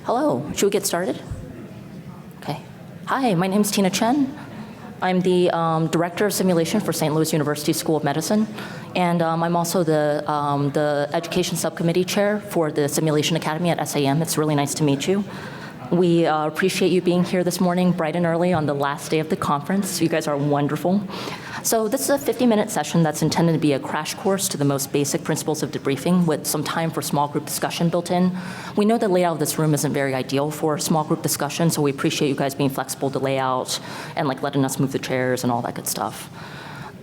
Hello, should we get started? Okay. Hi, my name is Tina Chen. I'm the Director of Simulation for St. Louis University School of Medicine, and I'm also the Education Subcommittee Chair for the Simulation Academy at SAEM. It's really nice to meet you. We appreciate you being here this morning, bright and early on the last day of the conference. You guys are wonderful. So this is a 50-minute session that's intended to be a crash course to the most basic principles of debriefing with some time for small group discussion built in. We know the layout of this room isn't very ideal for small group discussion, so we appreciate you guys being flexible to lay out and letting us move the chairs and all that good stuff.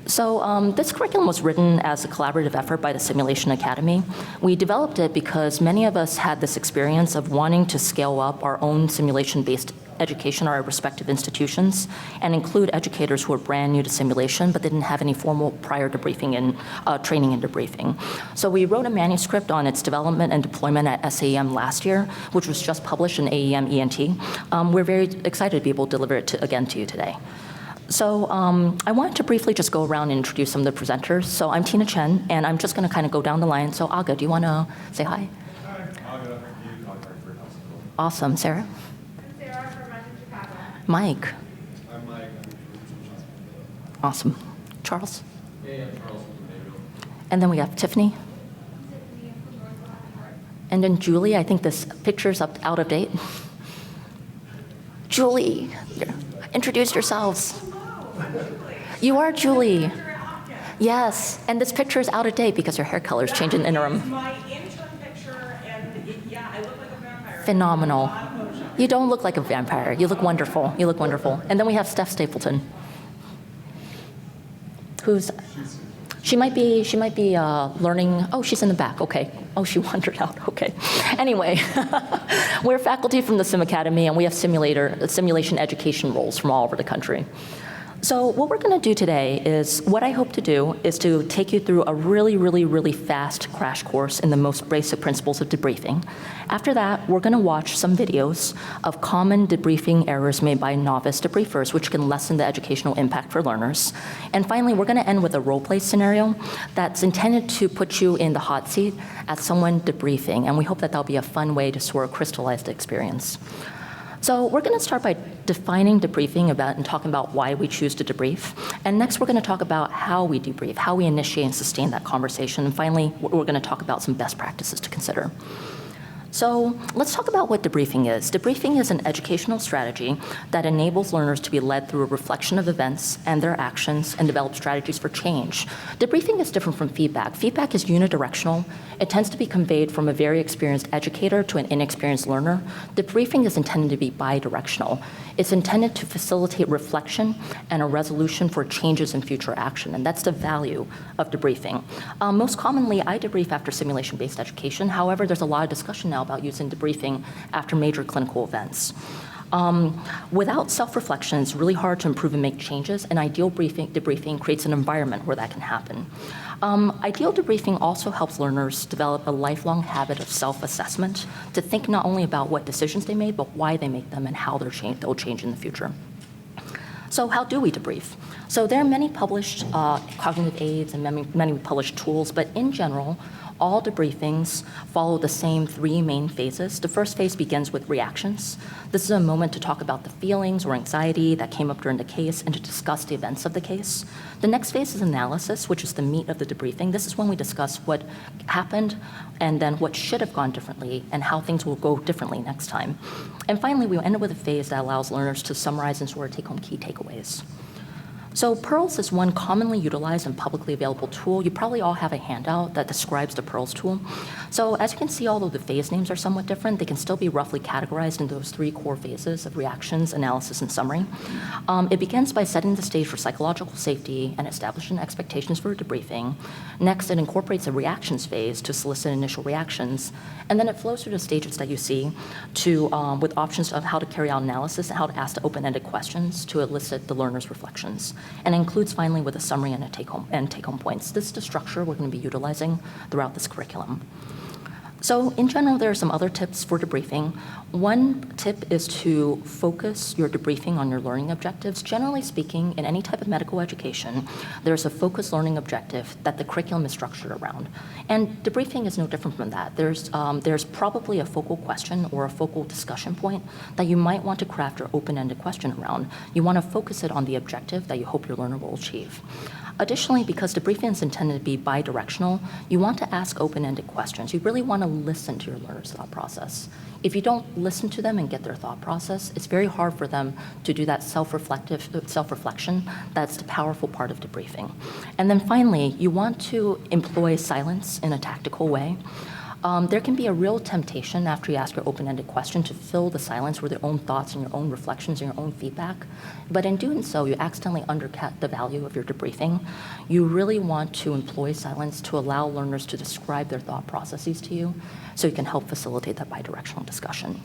So this curriculum was written as a collaborative effort by the Simulation Academy. We developed it because many of us had this experience of wanting to scale up our own simulation-based education at our respective institutions and include educators who are brand new to simulation but didn't have any formal prior debriefing and training in debriefing. So we wrote a manuscript on its development and deployment at SAEM last year, which was just published in AEM ENT. We're very excited to be able to deliver it again to you today. So I wanted to briefly just go around and introduce some of the presenters. So I'm Tina Chen, and I'm just going to kind of go down the line. So Aga, do you want to say hi? Hi, Aga. Awesome. Sarah? I'm Sara from Chicago. Mike? I'm Mike. Awesome. Charles? Hey, I'm Charles from Mayville. And then we have Tiffany. I'm Tiffany from North. And then Julie. I think this picture's out of date. Julie, introduce yourselves. You are Julie. Yes, and this picture is out of date because your hair color is changing in the interim. It's my intern picture, and yeah, I look like a vampire. Phenomenal. You don't look like a vampire. You look wonderful. You look wonderful. And then we have Steph Stapleton, who's she might be learning. Oh, she's in the back. Okay. Oh, she wandered out. Okay. Anyway, we're faculty from the Sim Academy, and we have simulation education roles from all over the country. So what we're going to do today is, what I hope to do is to take you through a really, really, really fast crash course in the most basic principles of debriefing. After that, we're going to watch some videos of common debriefing errors made by novice debriefers, which can lessen the educational impact for learners. And finally, we're going to end with a role-play scenario that's intended to put you in the hot seat as someone debriefing, and we hope that that'll be a fun way to sort of crystallize the experience. So we're going to start by defining debriefing and talking about why we choose to debrief. And next, we're going to talk about how we debrief, how we initiate and sustain that conversation. And finally, we're going to talk about some best practices to consider. So let's talk about what debriefing is. Debriefing is an educational strategy that enables learners to be led through a reflection of events and their actions and develop strategies for change. Debriefing is different from feedback. Feedback is unidirectional. It tends to be conveyed from a very experienced educator to an inexperienced learner. Debriefing is intended to be bidirectional. It's intended to facilitate reflection and a resolution for changes in future action, and that's the value of debriefing. Most commonly, I debrief after simulation-based education. However, there's a lot of discussion now about using debriefing after major clinical events. Without self-reflection, it's really hard to improve and make changes, and ideal debriefing creates an environment where that can happen. Ideal debriefing also helps learners develop a lifelong habit of self-assessment to think not only about what decisions they made, but why they make them and how they'll change in the future. So how do we debrief? So there are many published cognitive aids and many published tools, but in general, all debriefings follow the same three main phases. The first phase begins with reactions. This is a moment to talk about the feelings or anxiety that came up during the case and to discuss the events of the case. The next phase is analysis, which is the meat of the debriefing. This is when we discuss what happened and then what should have gone differently and how things will go differently next time. And finally, we end up with a phase that allows learners to summarize and sort of take home key takeaways. So PEARLS is one commonly utilized and publicly available tool. You probably all have a handout that describes the PEARLS tool. So as you can see, although the phase names are somewhat different, they can still be roughly categorized into those three core phases of reactions, analysis, and summary. It begins by setting the stage for psychological safety and establishing expectations for debriefing. Next, it incorporates a reactions phase to solicit initial reactions. And then it flows through the stages that you see with options of how to carry out analysis and how to ask the open-ended questions to elicit the learner's reflections. And includes finally with a summary and take-home points. This is the structure we're going to be utilizing throughout this curriculum. So in general, there are some other tips for debriefing. One tip is to focus your debriefing on your learning objectives. Generally speaking, in any type of medical education, there's a focused learning objective that the curriculum is structured around. And debriefing is no different from that. There's probably a focal question or a focal discussion point that you might want to craft your open-ended question around. You want to focus it on the objective that you hope your learner will achieve. Additionally, because debriefing is intended to be bi-directional, you want to ask open-ended questions. You really want to listen to your learner's thought process. If you don't listen to them and get their thought process, it's very hard for them to do that self-reflection that's the powerful part of debriefing. And then finally, you want to employ silence in a tactical way. There can be a real temptation after you ask your open-ended question to fill the silence with your own thoughts and your own reflections and your own feedback. But in doing so, you accidentally undercut the value of your debriefing. You really want to employ silence to allow learners to describe their thought processes to you so you can help facilitate that bidirectional discussion.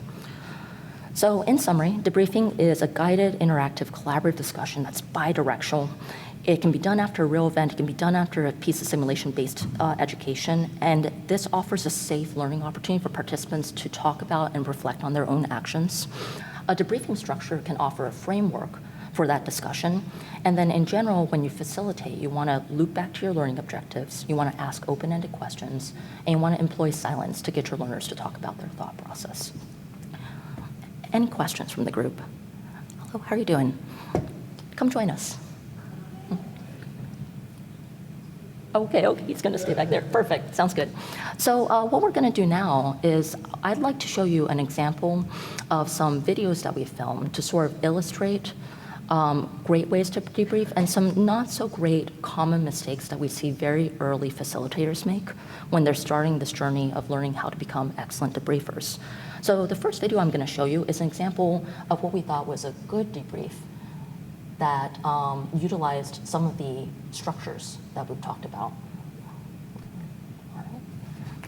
So in summary, debriefing is a guided, interactive, collaborative discussion that's bidirectional. It can be done after a real event. It can be done after a piece of simulation-based education. And this offers a safe learning opportunity for participants to talk about and reflect on their own actions. A debriefing structure can offer a framework for that discussion. And then in general, when you facilitate, you want to loop back to your learning objectives. You want to ask open-ended questions. And you want to employ silence to get your learners to talk about their thought process. Any questions from the group? Hello, how are you doing? Come join us. Okay, he's going to stay back there. Perfect, sounds good. So what we're going to do now is I'd like to show you an example of some videos that we filmed to sort of illustrate great ways to debrief and some not so great common mistakes that we see very early facilitators make when they're starting this journey of learning how to become excellent debriefers. So the first video I'm going to show you is an example of what we thought was a good debrief that utilized some of the structures that we've talked about. All right.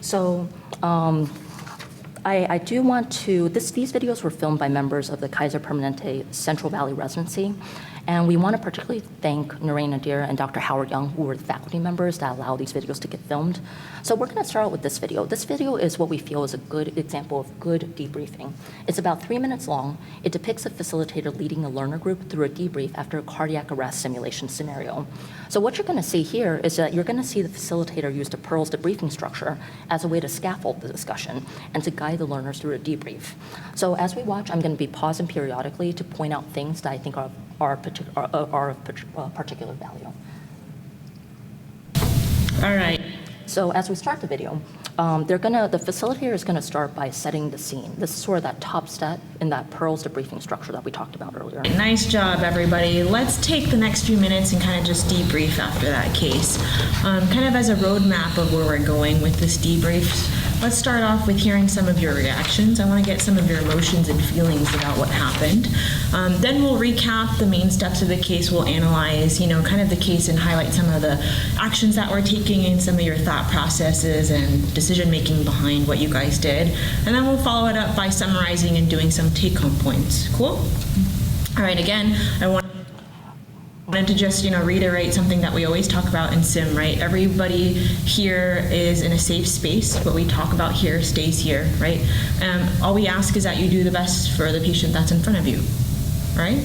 So I do want to, these videos were filmed by members of the Kaiser Permanente Central Valley Residency. And we want to particularly thank Narain Nadir and Dr. Howard Young, who were the faculty members that allow these videos to get filmed. So we're going to start out with this video. This video is what we feel is a good example of good debriefing. It's about 3 minutes long. It depicts a facilitator leading a learner group through a debrief after a cardiac arrest simulation scenario. So what you're going to see here is that you're going to see the facilitator use the Pearl's debriefing structure as a way to scaffold the discussion and to guide the learners through a debrief. So as we watch, I'm going to be pausing periodically to point out things that I think are of particular value. All right. So as we start the video, the facilitator is gonna start by setting the scene. This is sort of that top step in that Pearl's debriefing structure that we talked about earlier. Nice job, everybody. Let's take the next few minutes and kind of just debrief after that case. Kind of as a roadmap of where we're going with this debrief. Let's start off with hearing some of your reactions. I want to get some of your emotions and feelings about what happened. Then we'll recap the main steps of the case. We'll analyze, kind of the case and highlight some of the actions that we're taking and some of your thought processes and decision-making behind what you guys did. And then we'll follow it up by summarizing and doing some take-home points. Cool? All right, again, I wanted to just, reiterate something that we always talk about in SIM, right? Everybody here is in a safe space. What we talk about here stays here, right? All we ask is that you do the best for the patient that's in front of you, right?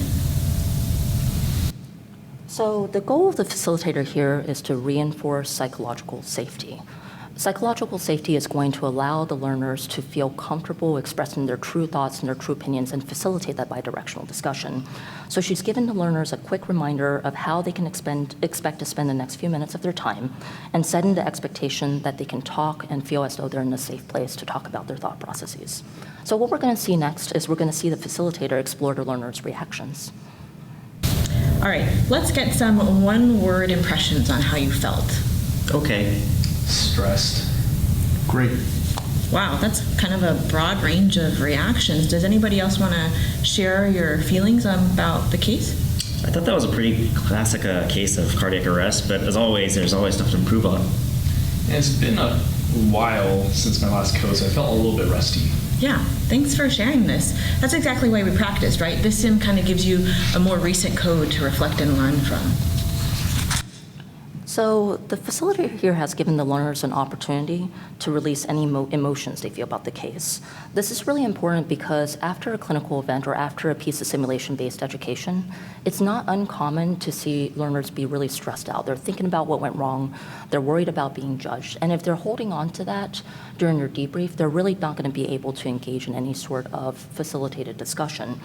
So the goal of the facilitator here is to reinforce psychological safety. Psychological safety is going to allow the learners to feel comfortable expressing their true thoughts and their true opinions and facilitate that bidirectional discussion. So she's given the learners a quick reminder of how they can expect to spend the next few minutes of their time and setting the expectation that they can talk and feel as though they're in a safe place to talk about their thought processes. So what we're going to see next is we're going to see the facilitator explore the learners' reactions. All right, let's get some one-word impressions on how you felt. Okay. Stressed. Great. Wow, that's kind of a broad range of reactions. Does anybody else want to share your feelings about the case? I thought that was a pretty classic case of cardiac arrest, but as always, there's always stuff to improve on. It's been a while since my last coach. I felt a little bit rusty. Yeah, thanks for sharing this. That's exactly why we practiced, right? This sim kind of gives you a more recent code to reflect and learn from. So the facilitator here has given the learners an opportunity to release any emotions they feel about the case. This is really important because after a clinical event or after a piece of simulation-based education, it's not uncommon to see learners be really stressed out. They're thinking about what went wrong. They're worried about being judged. And if they're holding on to that during your debrief, they're really not going to be able to engage in any sort of facilitated discussion.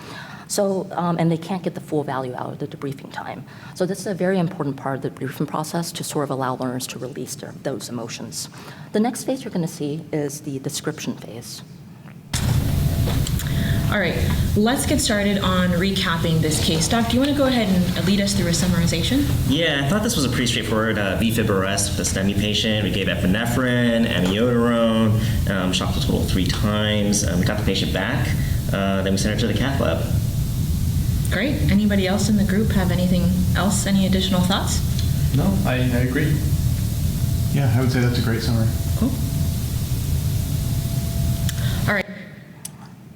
So, and they can't get the full value out of the debriefing time. So this is a very important part of the debriefing process to sort of allow learners to release those emotions. The next phase you're going to see is the description phase. All right, let's get started on recapping this case. Doc, do you want to go ahead and lead us through a summarization? Yeah, I thought this was a pretty straightforward VFib arrest with a STEMI patient. We gave epinephrine, amiodarone, shocked the total 3 times. We got the patient back, then we sent her to the cath lab. Great. Anybody else in the group have anything else, any additional thoughts? No, I agree. Yeah, I would say that's a great summary. Cool. All right.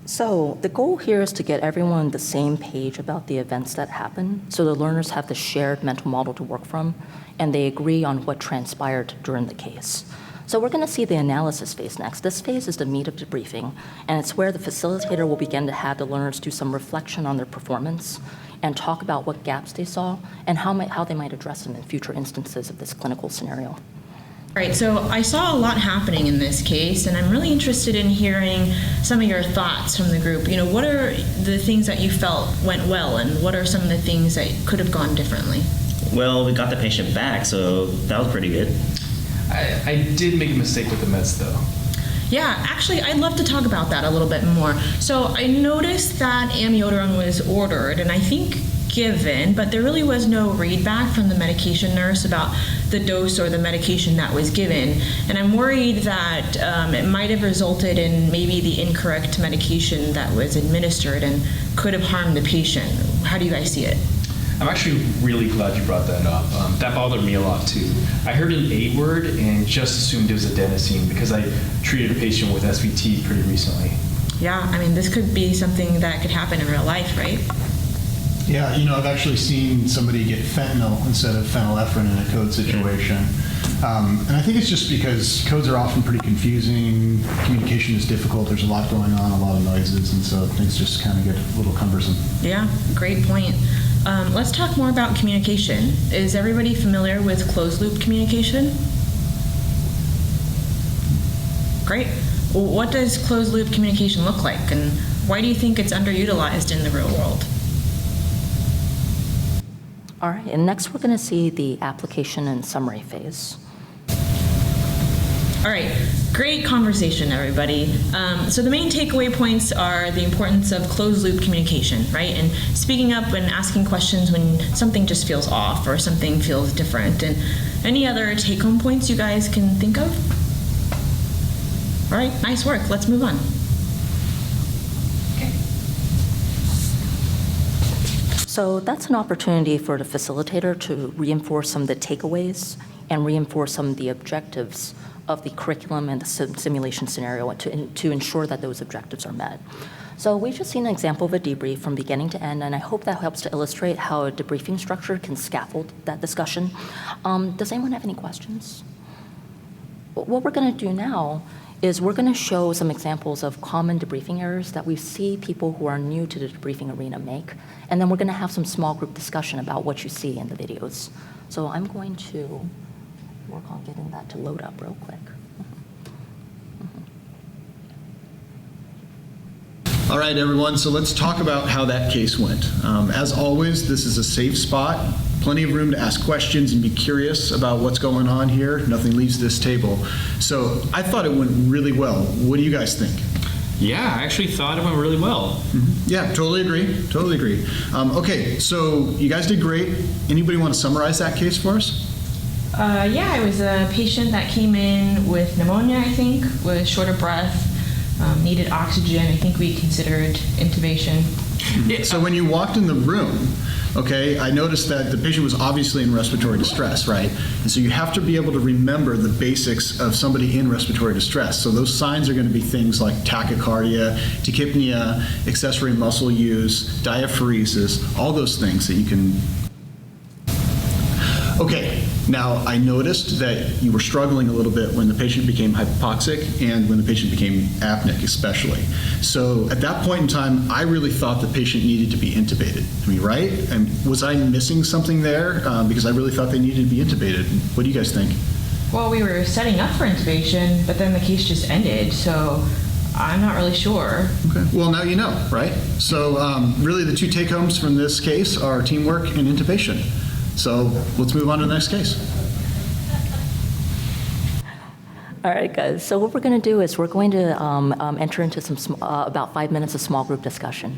So the goal here is to get everyone on the same page about the events that happen, so the learners have the shared mental model to work from, and they agree on what transpired during the case. So we're going to see the analysis phase next. This phase is the meat of debriefing, and it's where the facilitator will begin to have the learners do some reflection on their performance and talk about what gaps they saw and how they might address them in future instances of this clinical scenario. All right, so I saw a lot happening in this case, and I'm really interested in hearing some of your thoughts from the group. You know, what are the things that you felt went well, and what are some of the things that could have gone differently? Well, we got the patient back, so that was pretty good. I did make a mistake with the meds, though. Yeah, actually, I'd love to talk about that a little bit more. So I noticed that amiodarone was ordered, and I think given, but there really was no readback from the medication nurse about the dose or the medication that was given. And I'm worried that it might have resulted in maybe the incorrect medication that was administered and could have harmed the patient. How do you guys see it? I'm actually really glad you brought that up. That bothered me a lot too. I heard an 8 word and just assumed it was adenosine because I treated a patient with SVT pretty recently. Yeah, I mean, this could be something that could happen in real life, right? Yeah, you know, I've actually seen somebody get fentanyl instead of phenylephrine in a code situation. And I think it's just because codes are often pretty confusing, communication is difficult, there's a lot going on, a lot of noises, and so things just kind of get a little cumbersome. Yeah, great point. Let's talk more about communication. Is everybody familiar with closed loop communication? Great. Well, what does closed loop communication look like, and why do you think it's underutilized in the real world? All right, and next we're going to see the application and summary phase. All right, great conversation, everybody. So the main takeaway points are the importance of closed loop communication, right? And speaking up and asking questions when something just feels off or something feels different. And any other take-home points you guys can think of? All right, nice work. Let's move on. Okay. So that's an opportunity for the facilitator to reinforce some of the takeaways and reinforce some of the objectives of the curriculum and the simulation scenario to ensure that those objectives are met. So we've just seen an example of a debrief from beginning to end, and I hope that helps to illustrate how a debriefing structure can scaffold that discussion. Does anyone have any questions? What we're going to do now is we're going to show some examples of common debriefing errors that we see people who are new to the debriefing arena make, and then we're going to have some small group discussion about what you see in the videos. So I'm going to work on getting that to load up real quick. All right, everyone, so let's talk about how that case went. As always, this is a safe spot, plenty of room to ask questions and be curious about what's going on here. Nothing leaves this table. So I thought it went really well. What do you guys think? Yeah, I actually thought it went really well. Mm-hmm. Yeah, totally agree. Okay, so you guys did great. Anybody want to summarize that case for us? Yeah, it was a patient that came in with pneumonia, I think, with short of breath, needed oxygen. I think we considered intubation. Yeah. So when you walked in the room, okay, I noticed that the patient was obviously in respiratory distress, right? And so you have to be able to remember the basics of somebody in respiratory distress. So those signs are going to be things like tachycardia, tachypnea, accessory muscle use, diaphoresis, all those things that you can. Okay, Now, I noticed that you were struggling a little bit when the patient became hypoxic and when the patient became apneic especially. So at that point in time, I really thought the patient needed to be intubated. I mean, right? And was I missing something there? Because I really thought they needed to be intubated. What do you guys think? Well, we were setting up for intubation, but then the case just ended, so I'm not really sure. Okay. Well, now you know, right? So really the two take-homes from this case are teamwork and intubation. So let's move on to the next case. All right, guys. So what we're going to do is we're going to enter into some about 5 minutes of small group discussion.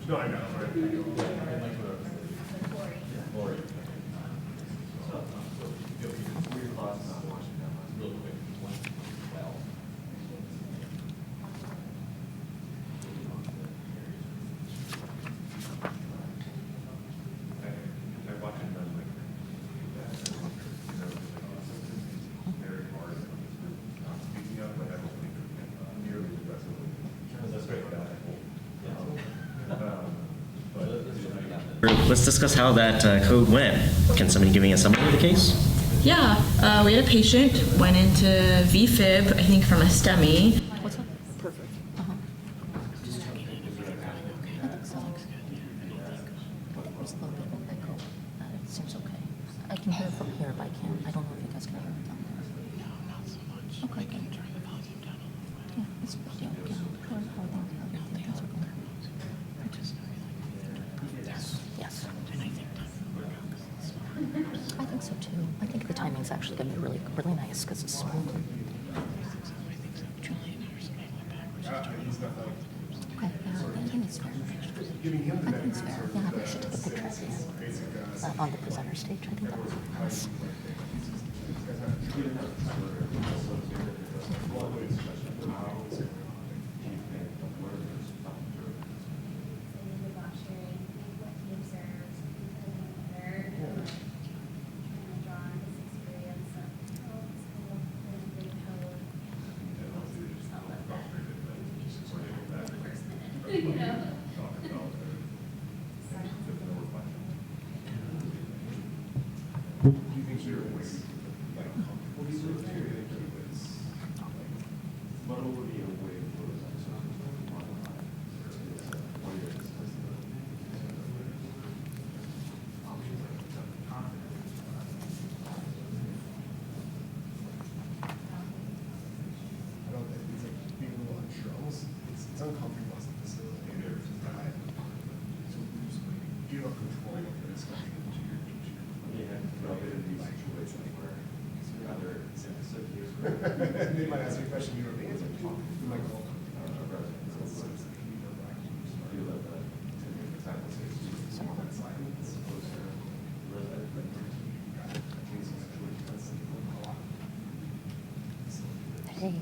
No, I know, right? Let's discuss how that code went. Can somebody give me a summary of the case? Yeah, we had a patient, went into VFib, I think from a STEMI. What's up? Perfect. Just checking. There's a little bit of an echo. It seems okay. I can hear it from here, but I don't know if you guys can hear it down there. No, not so much. Okay. I can turn the volume down a little bit. Yeah, it's yeah. Yes. I think so too. I think the timing's actually going to be really, really nice because it's small. Okay, yeah, I think it's fair. I think it's fair. Yeah, we should take a picture of him on the presenter stage. I think that would be nice. It's uncomfortable as a facilitator to drive. So you have control over this going into your situation where rather they might ask you a question you don't answer. You might go, Hey.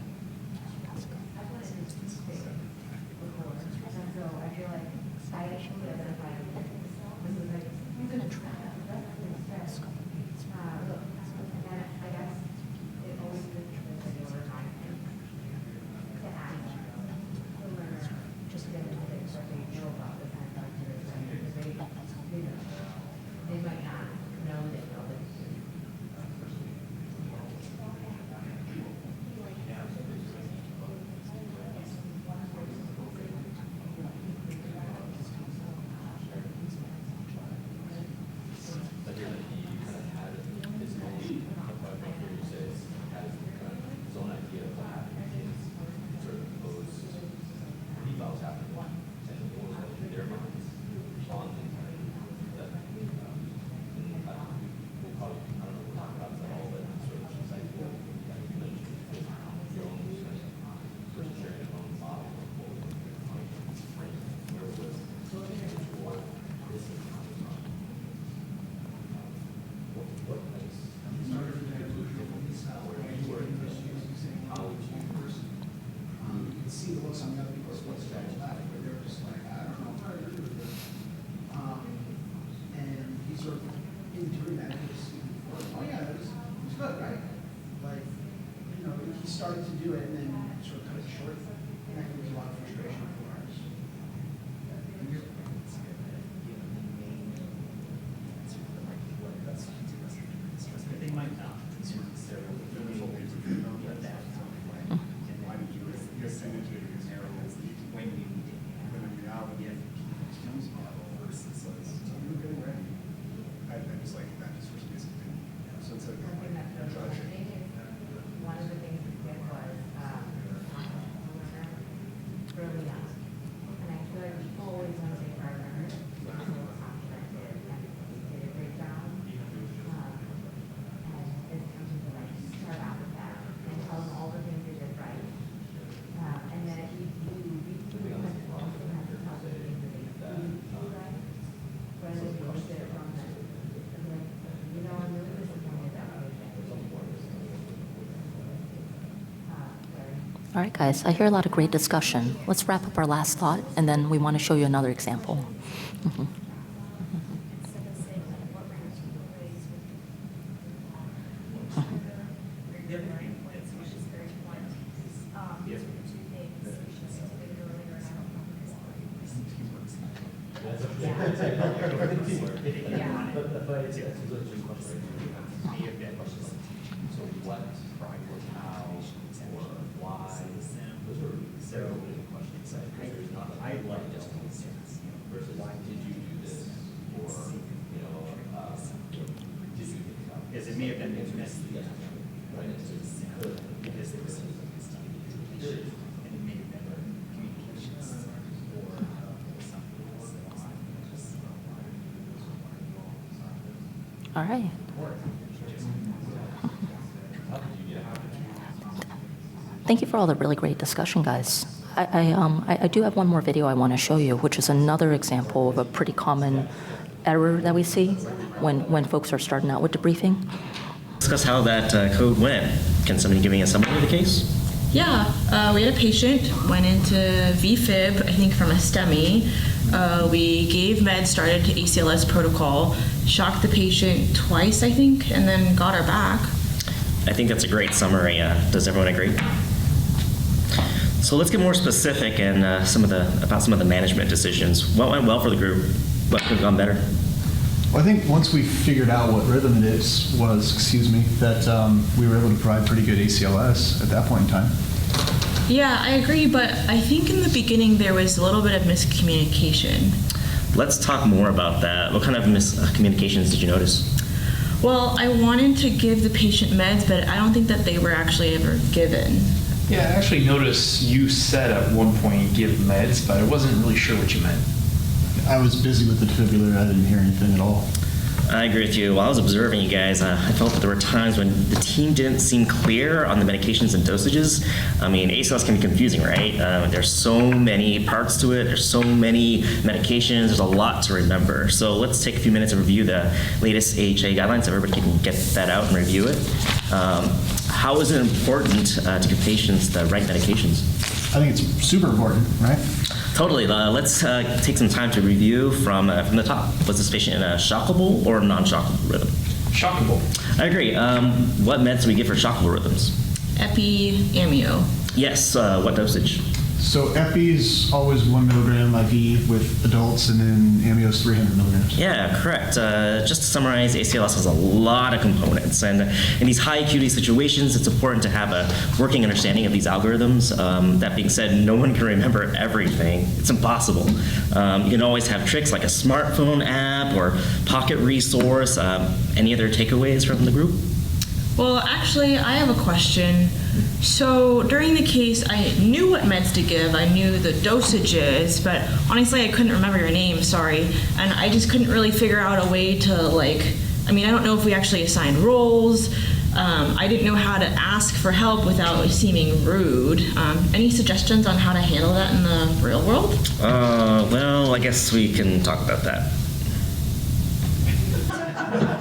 biggest thing to do is when in reality, versus like, so you're getting ready. I just like that just was basically, so instead of like judging. One of the things we did was early on. And I feel like people always want to say partners. So contracted and we did a great job. And it's something to like start out with that and tell them all the things they did right. And then if you also have to tell them the things that they didn't do right. Rather than look at it from the, like, you know, I'm really disappointed that way. All right, guys, I hear a lot of great discussion. Let's wrap up our last thought, and then we want to show you another example. Mhm. All right. Thank you for all the really great discussion, guys. I do have one more video I want to show you, which is another example of a pretty common error that we see when folks are starting out with debriefing. Discuss how that code went. Can somebody give me a summary of the case? Yeah, we had a patient, went into VFib, I think from a STEMI. We gave meds, started to ACLS protocol, shocked the patient twice, I think, and then got her back. I think that's a great summary. Does everyone agree? So let's get more specific and about some of the management decisions. What went well for the group? What could have gone better? Well, I think once we figured out what rhythm it that we were able to provide pretty good ACLS at that point in time. Yeah, I agree, but I think in the beginning there was a little bit of miscommunication. Let's talk more about that. What kind of miscommunications did you notice? Well, I wanted to give the patient meds, but I don't think that they were actually ever given. Yeah, I actually noticed you said at one point give meds, but I wasn't really sure what you meant. I was busy with the defibrillator. I didn't hear anything at all. I agree with you. While I was observing you guys, I felt that there were times when the team didn't seem clear on the medications and dosages. I mean, ACLS can be confusing, right? There's so many parts to it. There's so many medications. There's a lot to remember. So let's take a few minutes and review the latest AHA guidelines so everybody can get that out and review it. How is it important to give patients the right medications? I think it's super important, right? Totally. Let's take some time to review from the top. Was this patient in a shockable or non-shockable rhythm? Shockable. I agree. What meds do we give for shockable rhythms? Epi, amio. Yes. What dosage? So Epi is always 1 milligram IV with adults, and then amio is 300 milligrams. Yeah, correct. Just to summarize, ACLS has a lot of components, and in these high acuity situations, it's important to have a working understanding of these algorithms. That being said, no one can remember everything. It's impossible. You can always have tricks like a smartphone app or pocket resource. Any other takeaways from the group? Well, actually, I have a question. So during the case, I knew what meds to give. I knew the dosages, but honestly, I couldn't remember your name, sorry. And I just couldn't really figure out a way to I don't know if we actually assigned roles. I didn't know how to ask for help without seeming rude. Any suggestions on how to handle that in the real world? Well, I guess we can talk about that.